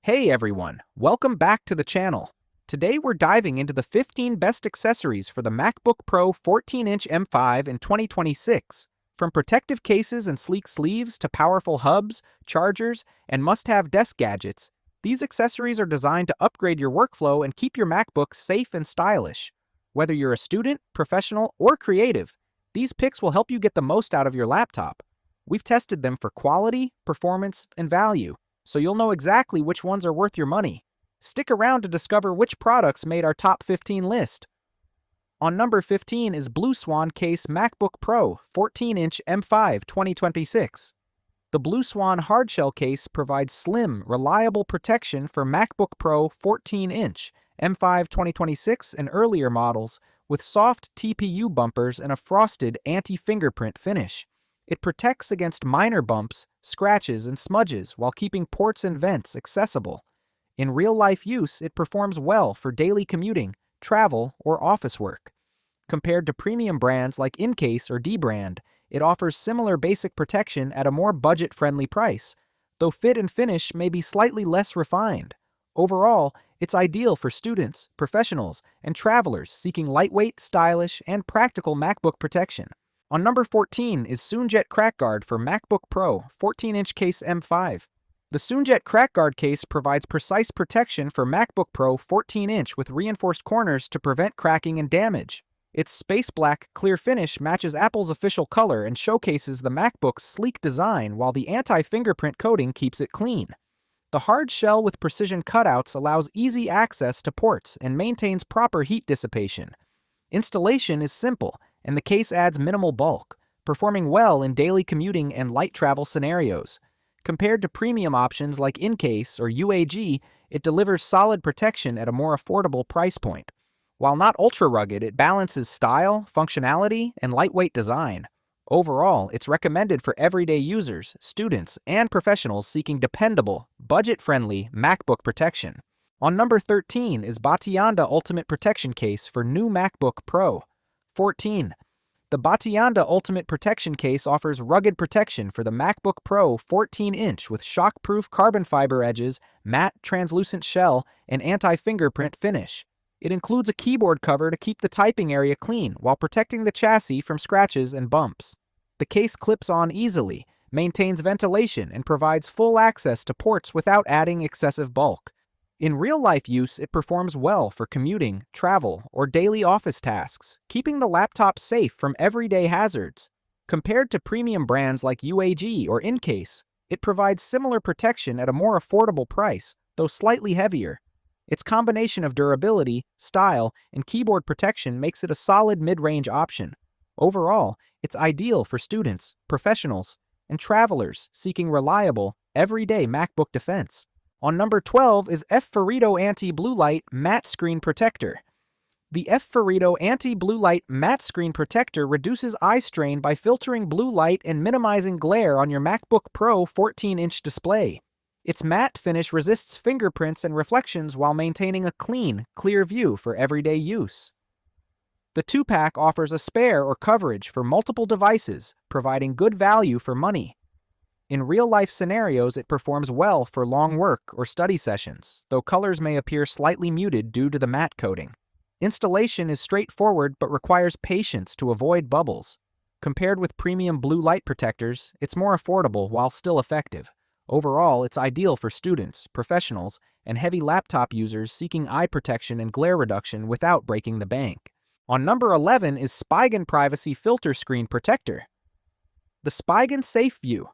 Hey everyone, welcome back to the channel. Today we're diving into the 15 best accessories for the MacBook Pro 14-inch M5 in 2026. From protective cases and sleek sleeves to powerful hubs, chargers, and must-have desk gadgets, these accessories are designed to upgrade your workflow and keep your MacBook safe and stylish. Whether you're a student, professional, or creative, these picks will help you get the most out of your laptop. We've tested them for quality, performance, and value, so you'll know exactly which ones are worth your money. Stick around to discover which products made our top 15 list. On number 15 is BlueSwan Case MacBook Pro 14-inch M5 2026. The BlueSwan hardshell case provides slim, reliable protection for MacBook Pro 14-inch M5 2026 and earlier models with soft TPU bumpers and a frosted anti-fingerprint finish. It protects against minor bumps, scratches, and smudges while keeping ports and vents accessible. In real-life use, it performs well for daily commuting, travel, or office work. Compared to premium brands like Incase or dbrand, it offers similar basic protection at a more budget-friendly price, though fit and finish may be slightly less refined. Overall, it's ideal for students, professionals, and travelers seeking lightweight, stylish, and practical MacBook protection. On number 14 is soonjet Crack Guard for MacBook Pro 14-inch Case M5. The soonjet Crack Guard case provides precise protection for MacBook Pro 14-inch with reinforced corners to prevent cracking and damage. Its space black, clear finish matches Apple's official color and showcases the MacBook's sleek design while the anti-fingerprint coating keeps it clean. The hard shell with precision cutouts allows easy access to ports and maintains proper heat dissipation. Installation is simple, and the case adds minimal bulk, performing well in daily commuting and light travel scenarios. Compared to premium options like Incase or UAG, it delivers solid protection at a more affordable price point. While not ultra-rugged, it balances style, functionality, and lightweight design. Overall, it's recommended for everyday users, students, and professionals seeking dependable, budget-friendly MacBook protection. On number 13 is Batianda Ultimate Protection Case for new MacBook Pro 14. The Batianda Ultimate Protection Case offers rugged protection for the MacBook Pro 14-inch with shock-proof carbon fiber edges, matte translucent shell, and anti-fingerprint finish. It includes a keyboard cover to keep the typing area clean while protecting the chassis from scratches and bumps. The case clips on easily, maintains ventilation, and provides full access to ports without adding excessive bulk. In real-life use, it performs well for commuting, travel, or daily office tasks, keeping the laptop safe from everyday hazards. Compared to premium brands like UAG or Incase, it provides similar protection at a more affordable price, though slightly heavier. Its combination of durability, style, and keyboard protection makes it a solid mid-range option. Overall, it's ideal for students, professionals, and travelers seeking reliable, everyday MacBook defense. On number 12 is F-Ferrito Anti-Blue Light Matte Screen Protector. The F-Ferrito Anti-Blue Light Matte Screen Protector reduces eye strain by filtering blue light and minimizing glare on your MacBook Pro 14-inch display. Its matte finish resists fingerprints and reflections while maintaining a clean, clear view for everyday use. The 2-pack offers a spare or coverage for multiple devices, providing good value for money. In real-life scenarios, it performs well for long work or study sessions, though colors may appear slightly muted due to the matte coating. Installation is straightforward but requires patience to avoid bubbles. Compared with premium blue light protectors, it's more affordable while still effective. Overall, it's ideal for students, professionals, and heavy laptop users seeking eye protection and glare reduction without breaking the bank. On number 11 is Spigen Privacy Filter Screen Protector. The Spigen Safe View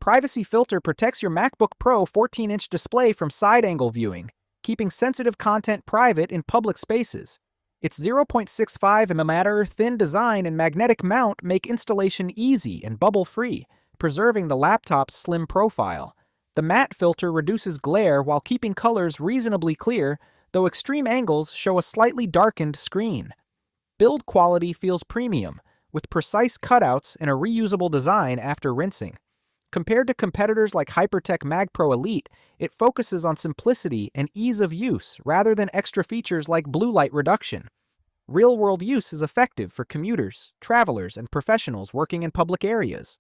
Privacy Filter protects your MacBook Pro 14-inch display from side-angle viewing, keeping sensitive content private in public spaces. Its 0.65 mm thin design and magnetic mount make installation easy and bubble-free, preserving the laptop's slim profile. The matte filter reduces glare while keeping colors reasonably clear, though extreme angles show a slightly darkened screen. Build quality feels premium, with precise cutouts and a reusable design after rinsing. Compared to competitors like Hypertech Mag Pro Elite, it focuses on simplicity and ease of use rather than extra features like blue light reduction. Real-world use is effective for commuters, travelers, and professionals working in public areas.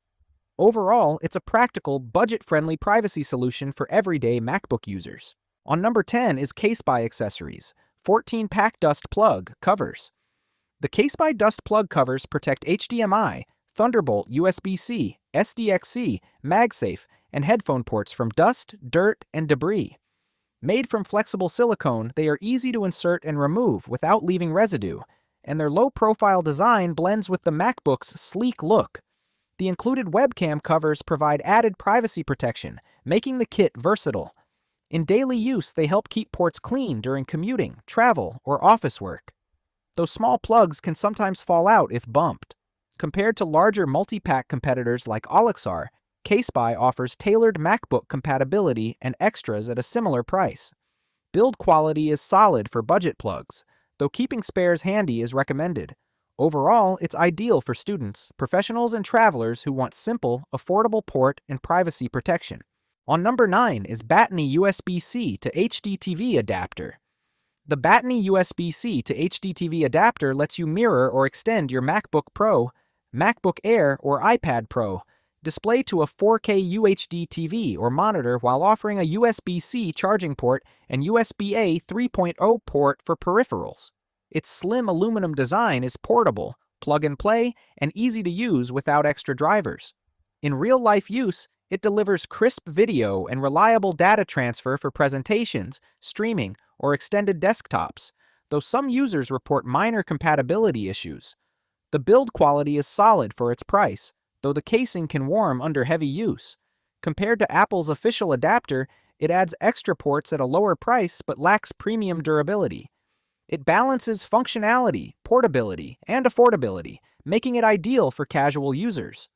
Overall, it's a practical, budget-friendly privacy solution for everyday MacBook users. On number 10 is CASETiFY accessories, 14-pack dust plug covers. The CASETiFY dust plug covers protect HDMI, Thunderbolt USB-C, SDXC, MagSafe, and headphone ports from dust, dirt, and debris. Made from flexible silicone, they are easy to insert and remove without leaving residue, and their low-profile design blends with the MacBook's sleek look. The included webcam covers provide added privacy protection, making the kit versatile. In daily use, they help keep ports clean during commuting, travel, or office work. Though small plugs can sometimes fall out if bumped. Compared to larger multi-pack competitors like Olexar, CASETiFY offers tailored MacBook compatibility and extras at a similar price. Build quality is solid for budget plugs, though keeping spares handy is recommended. Overall, it's ideal for students, professionals, and travelers who want simple, affordable port and privacy protection. On number 9 is Battery USB-C to HDTV adapter. The Battery USB-C to HDTV adapter lets you mirror or extend your MacBook Pro, MacBook Air, or iPad Pro display to a 4K UHD TV or monitor while offering a USB-C charging port and USB-A 3.0 port for peripherals. Its slim aluminum design is portable, plug-and-play, and easy to use without extra drivers. In real-life use, it delivers crisp video and reliable data transfer for presentations, streaming, or extended desktops, though some users report minor compatibility issues. The build quality is solid for its price, though the casing can warm under heavy use. Compared to Apple's official adapter, it adds extra ports at a lower price but lacks premium durability. It balances functionality, portability, and affordability, making it ideal for casual users.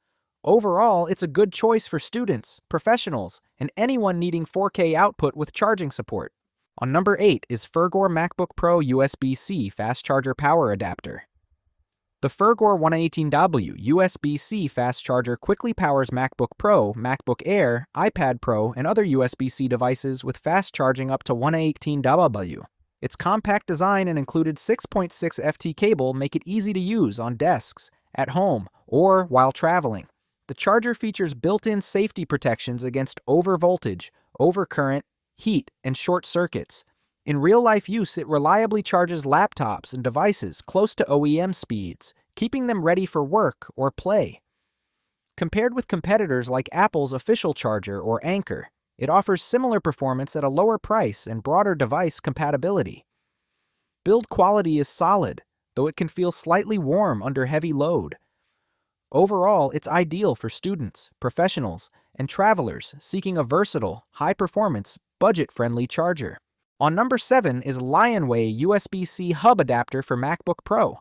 Overall, it's a good choice for students, professionals, and anyone needing 4K output with charging support. On number 8 is Fergor MacBook Pro USB-C Fast Charger Power Adapter. The Fergor 118W USB-C Fast Charger quickly powers MacBook Pro, MacBook Air, iPad Pro, and other USB-C devices with fast charging up to 118W. Its compact design and included 6.6 FT cable make it easy to use on desks, at home, or while traveling. The charger features built-in safety protections against overvoltage, overcurrent, heat, and short circuits. In real-life use, it reliably charges laptops and devices close to OEM speeds, keeping them ready for work or play. Compared with competitors like Apple's official charger or Anker, it offers similar performance at a lower price and broader device compatibility. Build quality is solid, though it can feel slightly warm under heavy load. Overall, it's ideal for students, professionals, and travelers seeking a versatile, high-performance, budget-friendly charger. On number 7 is Lionway USB-C Hub Adapter for MacBook Pro.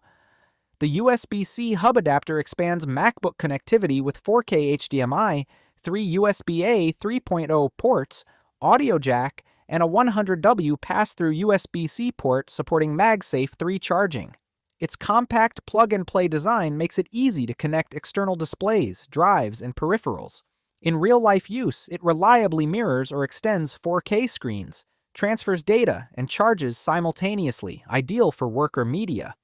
The USB-C Hub Adapter expands MacBook connectivity with 4K HDMI, 3 USB-A 3.0 ports, audio jack, and a 100W pass-through USB-C port supporting MagSafe 3 charging. Its compact plug-and-play design makes it easy to connect external displays, drives, and peripherals. In real-life use, it reliably mirrors or extends 4K screens, transfers data, and charges simultaneously, ideal for work or media.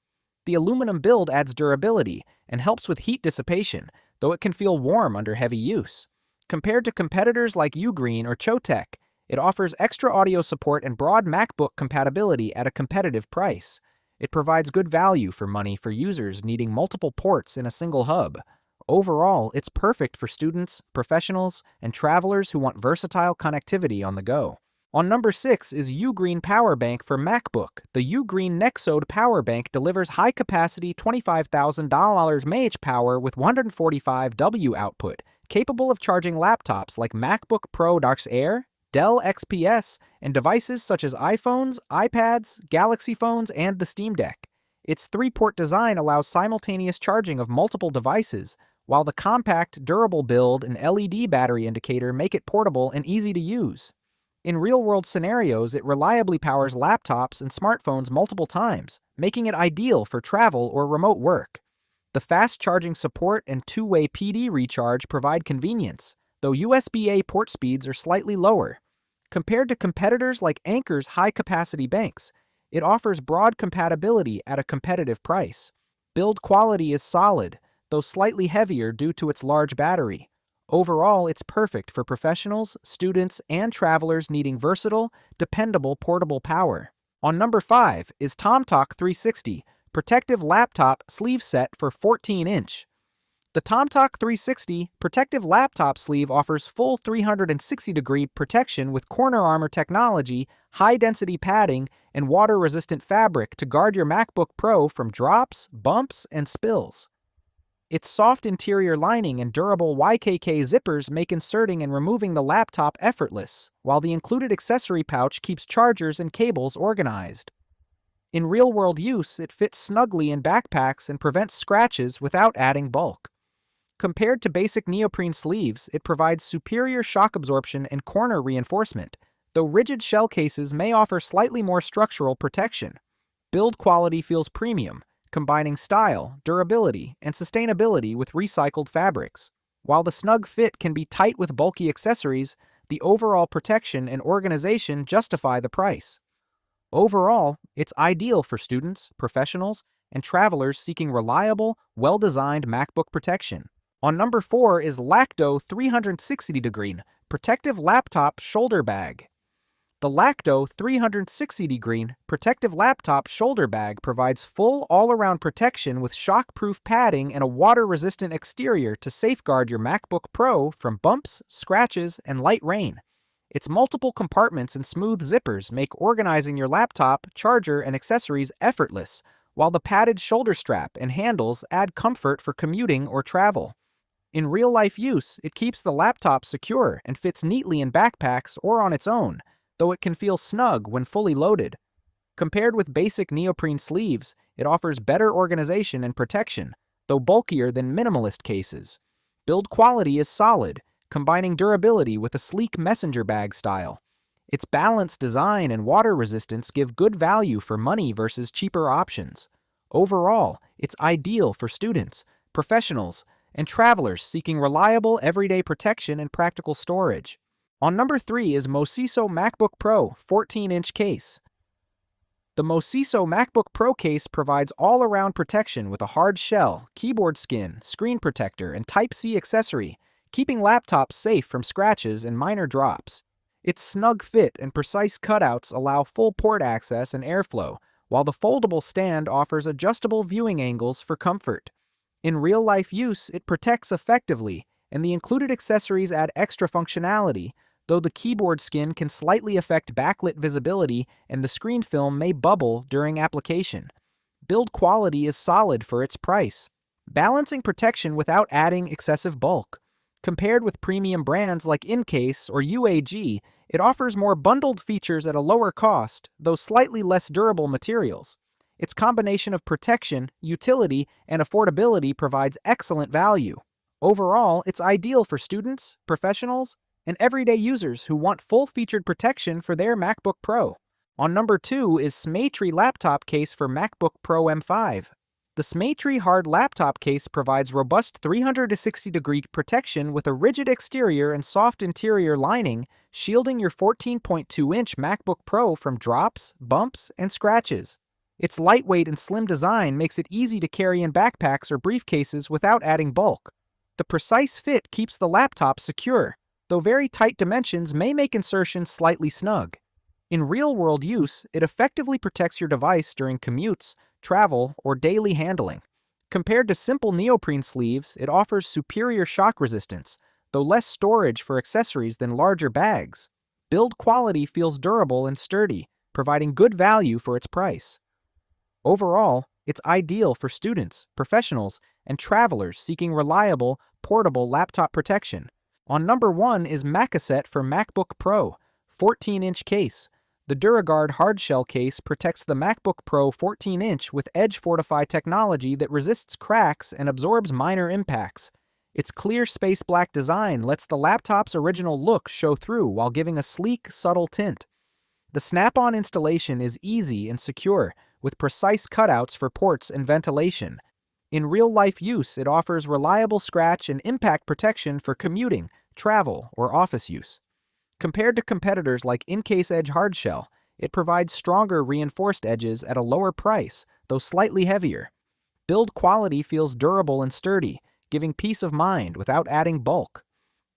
The aluminum build adds durability and helps with heat dissipation, though it can feel warm under heavy use. Compared to competitors like Ugreen or Chotec, it offers extra audio support and broad MacBook compatibility at a competitive price. It provides good value for money for users needing multiple ports in a single hub. Overall, it's perfect for students, professionals, and travelers who want versatile connectivity on the go. On number 6 is Ugreen Power Bank for MacBook. The Ugreen Nexode Power Bank delivers high-capacity $25,000 mAh power with 145W output, capable of charging laptops like MacBook Pro Darks Air, Dell XPS, and devices such as iPhones, iPads, Galaxy phones, and the Steam Deck. Its 3-port design allows simultaneous charging of multiple devices, while the compact, durable build and LED battery indicator make it portable and easy to use. In real-world scenarios, it reliably powers laptops and smartphones multiple times, making it ideal for travel or remote work. The fast charging support and 2-way PD recharge provide convenience, though USB-A port speeds are slightly lower. Compared to competitors like Anker's high-capacity banks, it offers broad compatibility at a competitive price. Build quality is solid, though slightly heavier due to its large battery. Overall, it's perfect for professionals, students, and travelers needing versatile, dependable portable power. On number 5 is TomTalk 360, Protective Laptop Sleeve Set for 14-inch. The TomTalk 360 Protective Laptop Sleeve offers full 360-degree protection with corner armor technology, high-density padding, and water-resistant fabric to guard your MacBook Pro from drops, bumps, and spills. Its soft interior lining and durable YKK zippers make inserting and removing the laptop effortless, while the included accessory pouch keeps chargers and cables organized. In real-world use, it fits snugly in backpacks and prevents scratches without adding bulk. Compared to basic neoprene sleeves, it provides superior shock absorption and corner reinforcement, though rigid shell cases may offer slightly more structural protection. Build quality feels premium, combining style, durability, and sustainability with recycled fabrics. While the snug fit can be tight with bulky accessories, the overall protection and organization justify the price. Overall, it's ideal for students, professionals, and travelers seeking reliable, well-designed MacBook protection. On number 4 is Lacto 360-degree Protective Laptop Shoulder Bag. The Lacto 360-degree Protective Laptop Shoulder Bag provides full all-around protection with shock-proof padding and a water-resistant exterior to safeguard your MacBook Pro from bumps, scratches, and light rain. Its multiple compartments and smooth zippers make organizing your laptop, charger, and accessories effortless, while the padded shoulder strap and handles add comfort for commuting or travel. In real-life use, it keeps the laptop secure and fits neatly in backpacks or on its own, though it can feel snug when fully loaded. Compared with basic neoprene sleeves, it offers better organization and protection, though bulkier than minimalist cases. Build quality is solid, combining durability with a sleek messenger bag style. Its balanced design and water resistance give good value for money versus cheaper options. Overall, it's ideal for students, professionals, and travelers seeking reliable everyday protection and practical storage. On number 3 is MOSISO MacBook Pro 14-inch case. The MOSISO MacBook Pro case provides all-around protection with a hard shell, keyboard skin, screen protector, and Type-C accessory, keeping laptops safe from scratches and minor drops. Its snug fit and precise cutouts allow full port access and airflow, while the foldable stand offers adjustable viewing angles for comfort. In real-life use, it protects effectively, and the included accessories add extra functionality, though the keyboard skin can slightly affect backlit visibility and the screen film may bubble during application. Build quality is solid for its price, balancing protection without adding excessive bulk. Compared with premium brands like Incase or UAG, it offers more bundled features at a lower cost, though slightly less durable materials. Its combination of protection, utility, and affordability provides excellent value. Overall, it's ideal for students, professionals, and everyday users who want full-featured protection for their MacBook Pro. On number 2 is Satechi Laptop Case for MacBook Pro M5. The Satechi hard laptop case provides robust 360-degree protection with a rigid exterior and soft interior lining, shielding your 14.2-inch MacBook Pro from drops, bumps, and scratches. Its lightweight and slim design makes it easy to carry in backpacks or briefcases without adding bulk. The precise fit keeps the laptop secure, though very tight dimensions may make insertion slightly snug. In real-world use, it effectively protects your device during commutes, travel, or daily handling. Compared to simple neoprene sleeves, it offers superior shock resistance, though less storage for accessories than larger bags. Build quality feels durable and sturdy, providing good value for its price. Overall, it's ideal for students, professionals, and travelers seeking reliable, portable laptop protection. On number 1 is MacAccessoriesTrench for MacBook Pro 14-inch case. The DuraGuard hardshell case protects the MacBook Pro 14-inch with Edge Fortify technology that resists cracks and absorbs minor impacts. Its clear space black design lets the laptop's original look show through while giving a sleek, subtle tint. The snap-on installation is easy and secure, with precise cutouts for ports and ventilation. In real-life use, it offers reliable scratch and impact protection for commuting, travel, or office use. Compared to competitors like Incase Edge Hardshell, it provides stronger reinforced edges at a lower price, though slightly heavier. Build quality feels durable and sturdy, giving peace of mind without adding bulk.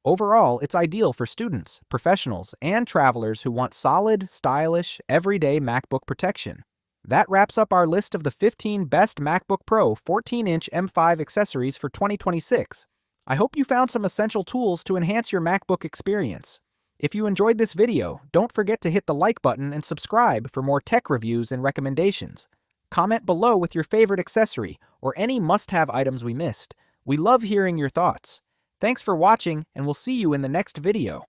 Overall, it's ideal for students, professionals, and travelers who want solid, stylish, everyday MacBook protection. That wraps up our list of the 15 best MacBook Pro 14-inch M5 accessories for 2026. I hope you found some essential tools to enhance your MacBook experience. If you enjoyed this video, don't forget to hit the like button and subscribe for more tech reviews and recommendations. Comment below with your favorite accessory or any must-have items we missed. We love hearing your thoughts. Thanks for watching, and we'll see you in the next video.